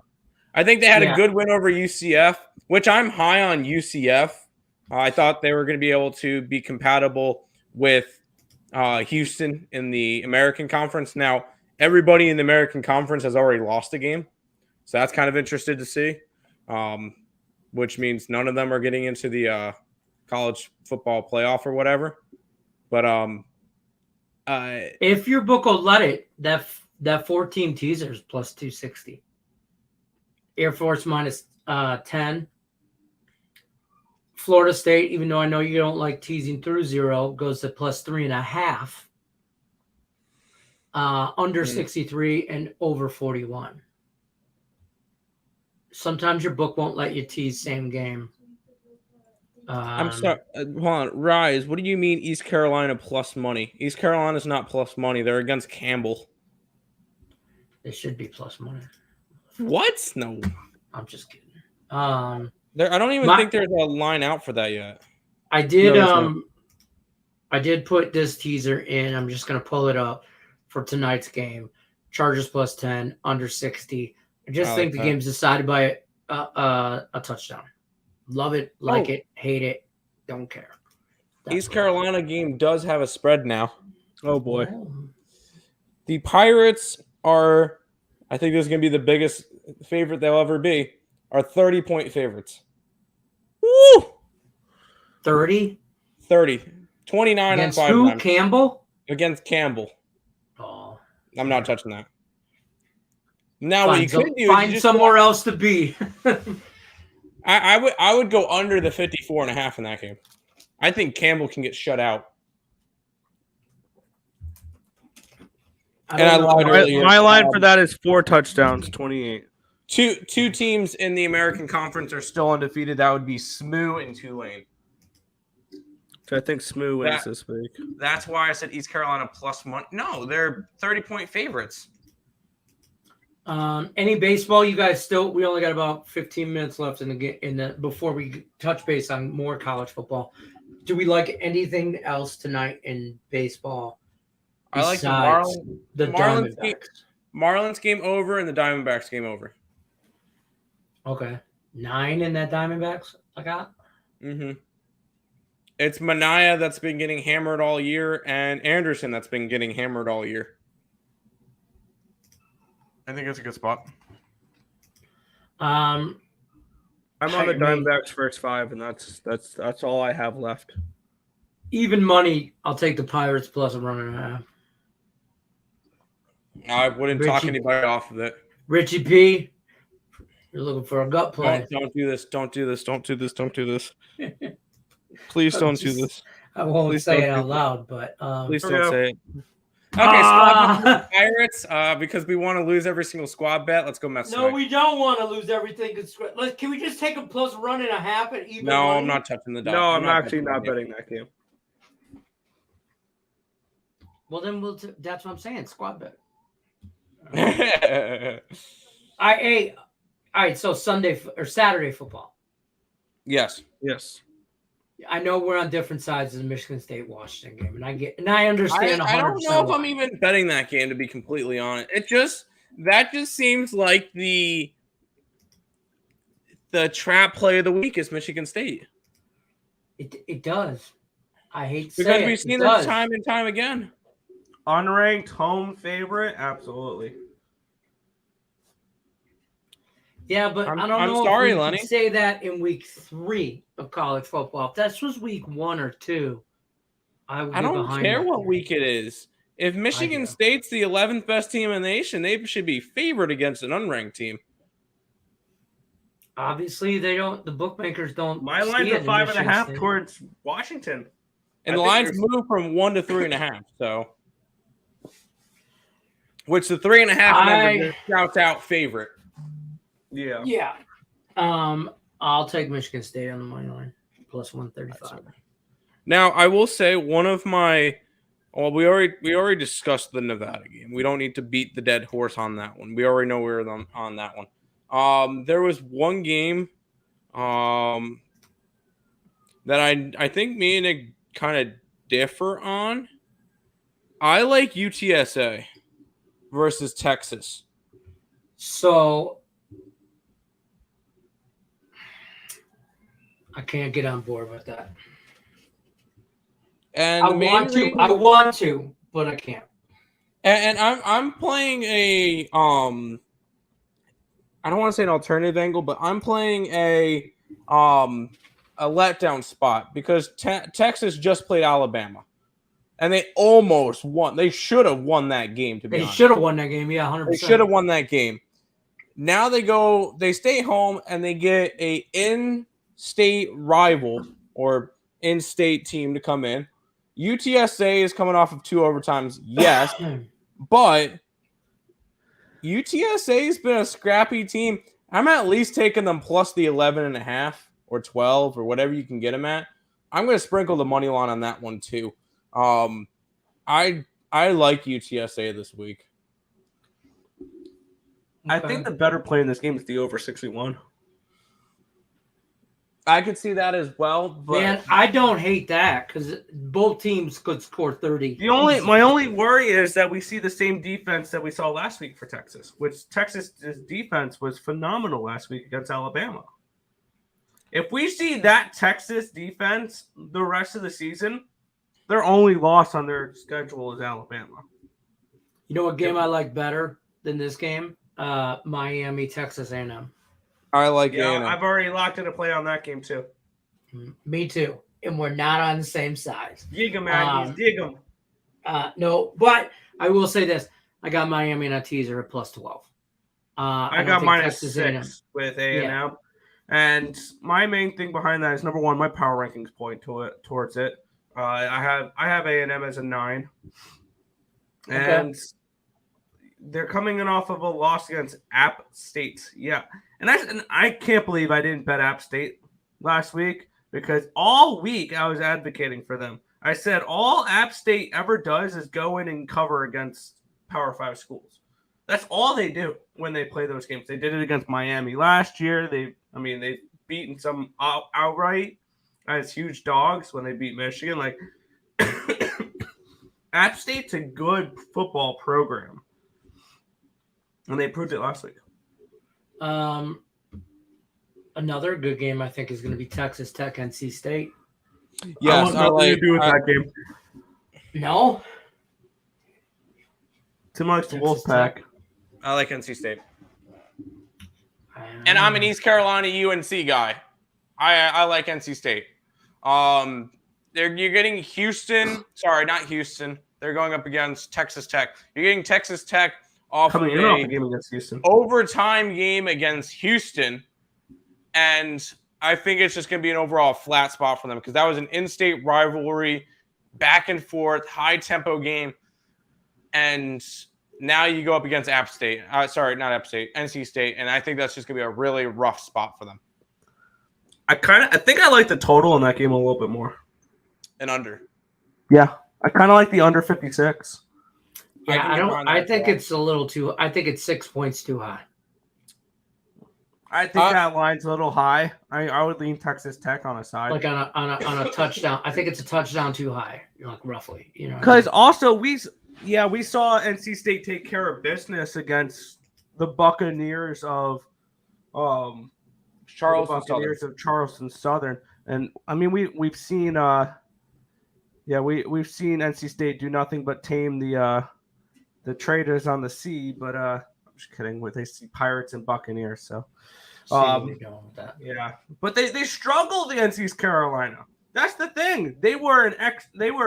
I think they had Yeah. a good win over UCF, which I'm high on UCF. I thought they were going to be able to be compatible with Houston in the American Conference. Now, everybody in the American Conference has already lost a game, so that's kind of interesting to see, which means none of them are getting into the college football playoff or whatever. But if your book will let it, that 4-team teaser is plus 260. Air Force minus 10. Florida State, even though I know you don't like teasing through 0, goes to plus 3.5. Under 63 and over 41. Sometimes your book won't let you tease same game. I'm sorry. Hold on. Rise, what do you mean East Carolina plus money? East Carolina's not plus money. They're against Campbell. It should be plus money. What? No. I'm just kidding. I don't even think there's a line out for that yet. I did No, I did put this teaser in. I'm just gonna pull it up for tonight's game. Chargers plus 10, under 60. I just think the game's decided by a touchdown. Love it, like it, hate it, don't care. East Carolina game does have a spread now. Oh boy. The Pirates are, I think this is going to be the biggest favorite they'll ever be, are 30-point favorites. Woo! 30? 30. 29 Against on 5 who? times. Campbell? Against Campbell. Oh. I'm not touching that. Now, Find what you could do is find you just somewhere else to be. I would go under the 54.5 in that game. I think Campbell can get shut out. I lied earlier. My line for that is 4 touchdowns, 28. Two teams in the American Conference are still undefeated. That would be SMU and Tulane. So I think Smoo wins this week. That's why I said East Carolina plus money. No, they're 30-point favorites. Any baseball you guys still? We only got about 15 minutes left in the before we touch base on more college football. Do we like anything else tonight in baseball? I like the Marlins game. Marlins game over and the Diamondbacks game over. Okay, 9 in that Diamondbacks. I got. Mm-hmm. It's Manaea that's been getting hammered all year, and Anderson that's been getting hammered all year. I think it's a good spot. I'm on the Diamondbacks first 5, and that's all I have left. Even money, I'll take the Pirates plus a 1.5. I wouldn't talk anybody off of it. Richie P, you're looking for a gut play. Don't do this. Don't do this. Don't do this. Don't do this. Please don't do this. I won't Please say don't it do out loud, but Please don't say it. Okay, squad bet Pirates. Because we want to lose every single squad bet. Let's go Mets. no, we don't want to lose everything. Can we just take a plus 1.5 and even? No, money? I'm not touching the dog. No, I'm actually not betting that game. Well, then that's what I'm saying. Squad bet. All right. So Sunday or Saturday football. Yes. I know we're on different sides of the Michigan State Washington game, and I understand. I don't know if I'm even betting that game, to be completely honest. That just seems like the trap play of the week is Michigan State. It does. I hate to because say it. We've seen this time and time again. Unranked home favorite, absolutely. Yeah, but I don't know. Sorry, if we Lenny. can say that in week 3 of college football. If that was week 1 or 2, I don't care what week it is. If Michigan State's the 11th best team in the nation, they should be favored against an unranked team. Obviously, they don't. The bookmakers don't. My line's a 5.5 towards Washington, and the lines move from 1 to 3.5. So, which the 3.5 number shouts out favorite. Yeah. I'll take Michigan State on the money line plus 135. Now, I will say one of my we already discussed the Nevada game. We don't need to beat the dead horse on that one. We already know we're on that one. There was one game that I think me and Nick kind of differ on. I like UTSA versus Texas. So I can't get on board with that. And I want to, but I can't. And I'm playing a I don't want to say an alternative angle, but I'm playing a letdown spot because Texas just played Alabama, and they almost won. They should have won that game. To be honest, they should have won that game. Yeah, 100%. They should have won that game. Now they stay home and they get a in-state rival or in-state team to come in. UTSA is coming off of 2 overtimes, yes, but UTSA has been a scrappy team. I'm at least taking them plus the 11.5 or 12 or whatever you can get them at. I'm going to sprinkle the money line on that one too. I like UTSA this week. I think the better play in this game is the over 61. I could see that as well, but man, I don't hate that because both teams could score 30. My only worry is that we see the same defense that we saw last week for Texas, which Texas' defense was phenomenal last week against Alabama. If we see that Texas defense the rest of the season, their only loss on their schedule is Alabama. You know what game I like better than this game? Miami, Texas A&M. I like Yeah, A&M. I've already locked in a play on that game too. Me too. And we're not on the same side. Dig 'em, Aggies. Dig 'em. No, but I will say this. I got Miami in a teaser at plus 12. I got minus 6 with A&M. Yeah. And my main thing behind that is, number one, my power rankings point towards it. I have A&M as a 9. And they're coming in off of a loss against App State. Yeah. And I can't believe I didn't bet App State last week because all week I was advocating for them. I said all App State ever does is go in and cover against Power 5 schools. That's all they do when they play those games. They did it against Miami last year. They've beaten some outright as huge dogs when they beat Michigan. Like App State's a good football program. And they proved it last week. Another good game I think is going to be Texas Tech, NC State. Yes, I like to do with that game. No. Tim likes the Texas Wolfpack. I like NC State. And I'm an East Carolina UNC guy. I like NC State. You're getting Houston. Sorry, not Houston. They're going up against Texas Tech. You're getting Texas Tech off of a game against Houston. Overtime game against Houston. And I think it's just going to be an overall flat spot for them because that was an in-state rivalry, back and forth, high-tempo game. And now you go up against App State. Sorry, not App State, NC State. And I think that's just going to be a really rough spot for them. I think I like the total in that game a little bit more. And under. Yeah. I kind of like the under 56. Yeah, I think it's a little too. I think it's 6 points too high. I think that line's a little high. I would lean Texas Tech on a side, like on a touchdown. I think it's a touchdown too high, like roughly. You know, because also we saw NC State take care of business against the Buccaneers of Charleston Southern, and I mean we've seen we've seen NC State do nothing but tame the traders on the sea, but I'm just kidding. They see Pirates and Buccaneers, so yeah. But they struggled against East Carolina. That's the thing. They were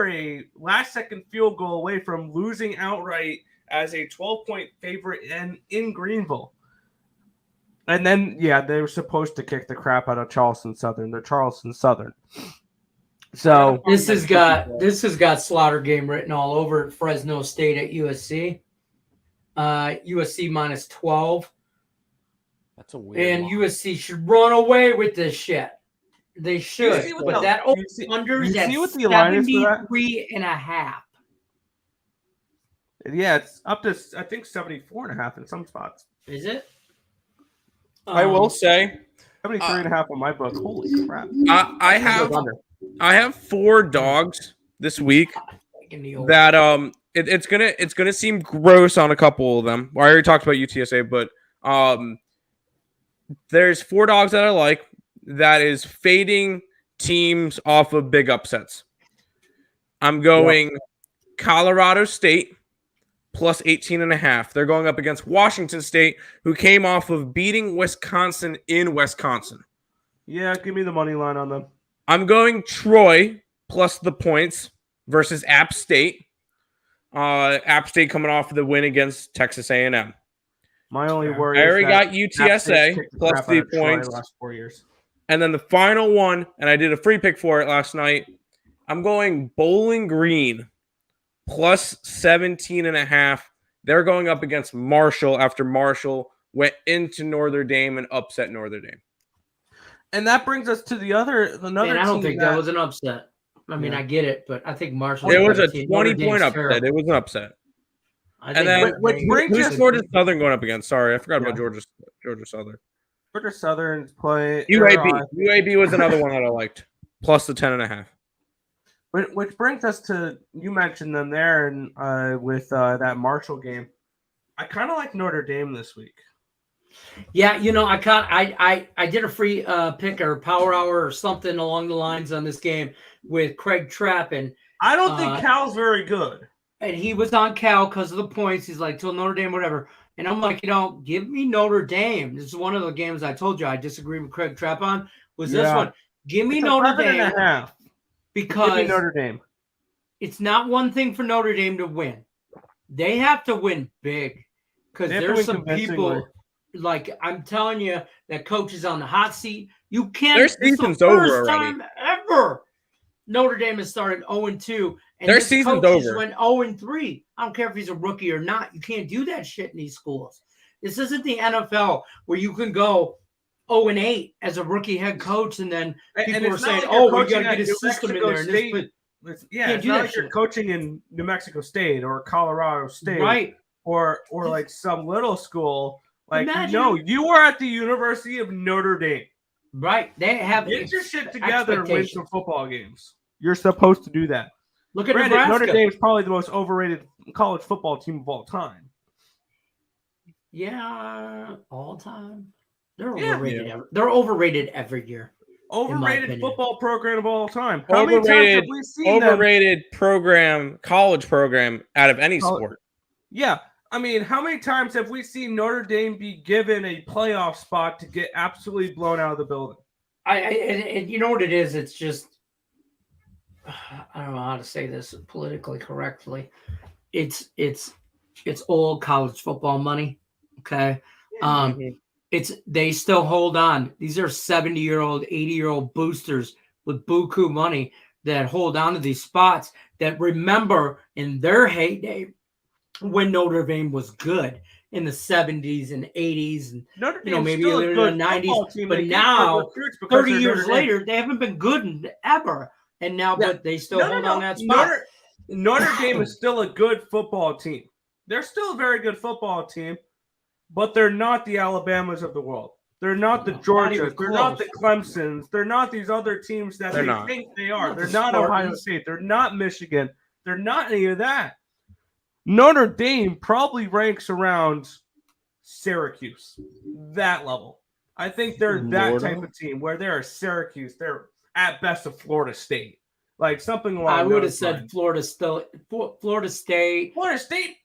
a last second field goal away from losing outright as a 12-point favorite in Greenville. And then they were supposed to kick the crap out of Charleston Southern. They're Charleston Southern. So this has got slaughter game written all over it. Fresno State at USC. USC minus 12. That's a weird And USC should run away with this shit. They should. But that under is at 73.5. Yeah, it's up to I think 74.5 in some spots. Is it? I will say 73.5 on my book. Holy crap! I have 4 dogs this week In the old- that it's gonna seem gross on a couple of them. Well, I already talked about UTSA, but there's 4 dogs that I like that is fading teams off of big upsets. I'm going Colorado State plus 18.5. They're going up against Washington State, who came off of beating Wisconsin in Wisconsin. Yeah, give me the money line on them. I'm going Troy plus the points versus App State. App State coming off of the win against Texas A&M. My only worry I already is got that UTSA plus crap the out of Troy points. the last 4 years. And then the final one, and I did a free pick for it last night. I'm going Bowling Green plus 17.5. They're going up against Marshall after Marshall went into Notre Dame and upset Notre Dame. And that brings us to another Man, I don't think that was an upset. I mean, I get it, but I think Marshall. It was a 20-point upset. Terrible. It was an upset. I And then who's Georgia us. Southern going up against? Sorry, I forgot about Georgia Southern. Georgia Southern's play. UAB was another one that I liked. Plus the 10.5. Which brings us to, you mentioned them there, and with that Marshall game. I kind of like Notre Dame this week. Yeah, I did a free pick or power hour or something along the lines on this game with Craig Trapp, and I don't think Cal's very good. And he was on Cal because of the points. He's like, till Notre Dame, whatever. And I'm like, give me Notre Dame. This is one of the games I told you I disagreed with Craig Trapp on. Was this one? Give me Notre Dame. 11.5. Because give me Notre Dame. It's not one thing for Notre Dame to win. They have to win big. Because there's some people, like I'm telling you, that coach is on the hot seat. You can't. Their season's over already. First time ever Notre Dame has started 0-2. And their this season's coach over. Went 0-3. I don't care if he's a rookie or not. You can't do that shit in these schools. This isn't the NFL where you can go 0-8 as a rookie head coach, and then people are saying, like "Oh, we got to get his system in there." It's not like you're coaching in New Mexico State or Colorado State, right? Or like some little school. Like, no, you are at the University of Notre Dame. Right. They have get your shit together and win some football games. You're supposed to do that. Look at Nebraska. Notre Dame is probably the most overrated college football team of all time. Yeah, all time. They're overrated. Yeah. They're overrated every year. Overrated football program of all time. How many times have we seen overrated program, college program out of any sport? Yeah. I mean, how many times have we seen Notre Dame be given a playoff spot to get absolutely blown out of the building? And you know what it is? It's just, I don't know how to say this politically correctly. It's old college football money. Okay. They still hold on. These are 70-year-old, 80-year-old boosters with buku money that hold on to these spots that remember in their heyday when Notre Dame was good in the 70s and 80s and maybe in the 90s. But now, 30 years later, they haven't been good ever. And now, but they still hold on that spot. Notre Dame is still a good football team. They're still a very good football team, but they're not the Alabamas of the world. They're not the Georgias. They're not the Clemsons. They're not these other teams that they think they are. They're not Ohio State. They're not Michigan. They're not any of that. Notre Dame probably ranks around Syracuse, that level. I think they're that type of team where they're Syracuse. They're at best of Florida State, like something along. I would have said Florida State,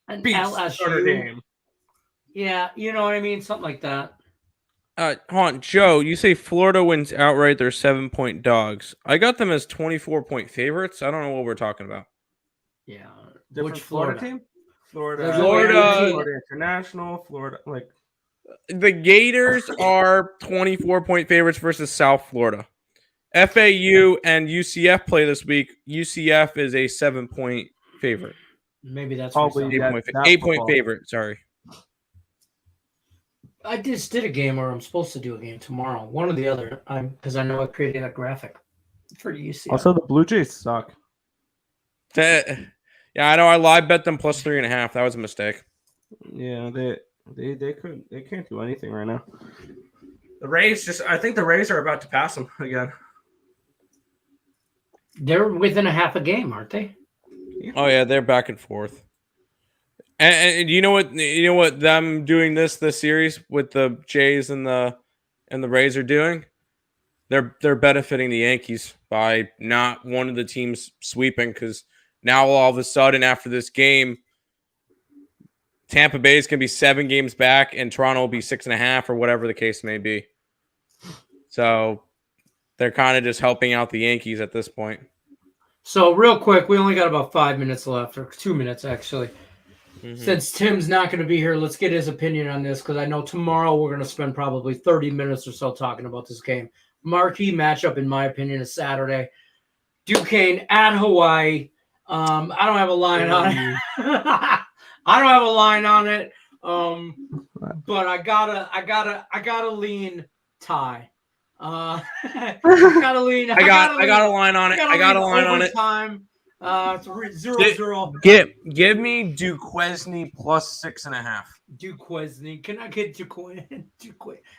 and beats LSU. Notre Dame. Yeah, you know what I mean, something like that. Hold on, Joe. You say Florida wins outright. They're 7-point dogs. I got them as 24-point favorites. I don't know what we're talking about. Yeah. Which Florida team? Florida International, Florida. Like the Gators are 24-point favorites versus South Florida. FAU and UCF play this week. UCF is a 7-point favorite. Maybe that's probably 8-point favorite. Sorry. I just did a game, or I'm supposed to do a game tomorrow. One or the other. Because I know I created that graphic for UCF. Also, the Blue Jays suck. Yeah, I know. I live bet them plus 3.5. That was a mistake. Yeah, they can't do anything right now. The Rays I think the Rays are about to pass them again. They're within a half a game, aren't they? Oh yeah, they're back and forth. And you know what them doing this series with the Jays and the Rays are doing? They're benefiting the Yankees by not one of the teams sweeping, because now all of a sudden after this game, Tampa Bay is going to be 7 games back and Toronto will be 6.5 or whatever the case may be. So they're kind of just helping out the Yankees at this point. So real quick, we only got about 5 minutes left, or 2 minutes actually. Mm-hmm. Since Tim's not going to be here, let's get his opinion on this, because I know tomorrow we're going to spend probably 30 minutes or so talking about this game. Marquee matchup, in my opinion, is Saturday. Duquesne at Hawaii. I don't have a line on it. I don't have a line on it. But I gotta lean tie. I gotta lean. I got a line on it. I got a line on it. Time. It's 0-0. Give me Duquesne plus 6.5. Duquesne. Can I get Duquesne?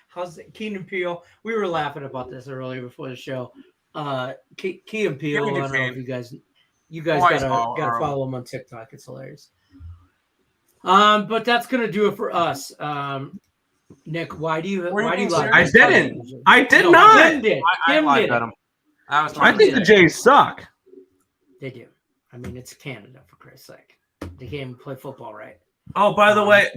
How's it? Keenan Peele. We were laughing about this earlier before the show. Keenan Peele. I don't know if you guys gotta follow him on TikTok. It's hilarious. But that's gonna do it for us. Nick, why do you lie? I didn't. I did not. Tim did. I lied Tim at him. I think the Jays suck. They do. I mean, it's Canada, for Christ's sake. They can't even play football right. Oh, by the way,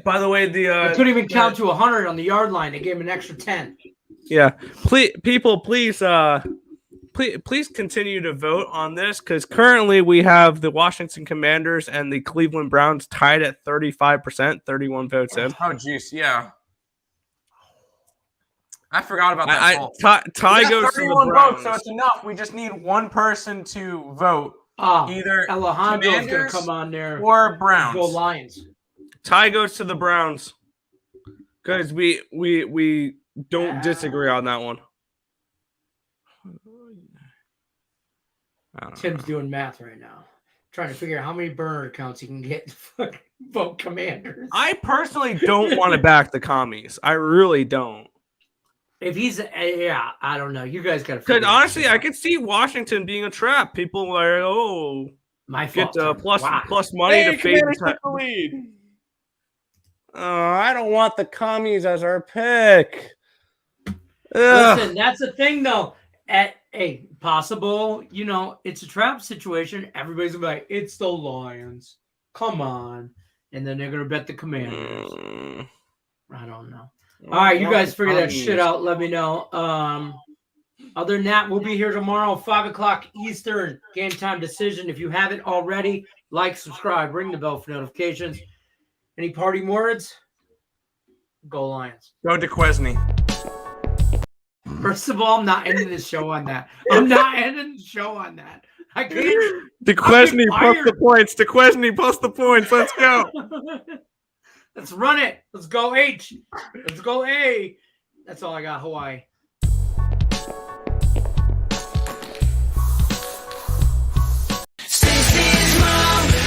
They couldn't even count to 100 on the yard line. They gave him an extra 10. Yeah, please continue to vote on this, because currently we have the Washington Commanders and the Cleveland Browns tied at 35%, 31 votes in. Oh, jeez, yeah. I forgot about that. Tie goes to the Browns. Votes, so it's enough. We just need one person to vote. Either Alejandro's going to come on there or Browns. Go Lions. Tie goes to the Browns, because we don't disagree on that one. Tim's doing math right now, trying to figure out how many burner accounts he can get to fucking vote Commanders. I personally don't want to back the commies. I really don't. If he's, I don't know. You guys got to. Because honestly, I could see Washington being a trap. People are, my fault. Get plus money to fade the lead. I don't want the commies as our pick. Listen, that's the thing, though. Possible, it's a trap situation. Everybody's gonna be like, it's the Lions. Come on. And then they're gonna bet the Commanders. I don't know. All right, you guys figure that shit out. Let me know. Other than that, we'll be here tomorrow, 5:00 Eastern, game time decision. If you haven't already, like, subscribe, ring the bell for notifications. Any parting words? Go Lions. Go Duquesne. First of all, I'm not ending the show on that. I'm not ending the show on that. I can't. Duquesne plus the points. Duquesne plus the points. Let's go. Let's run it. Let's go H. Let's go A. That's all I got. Hawaii.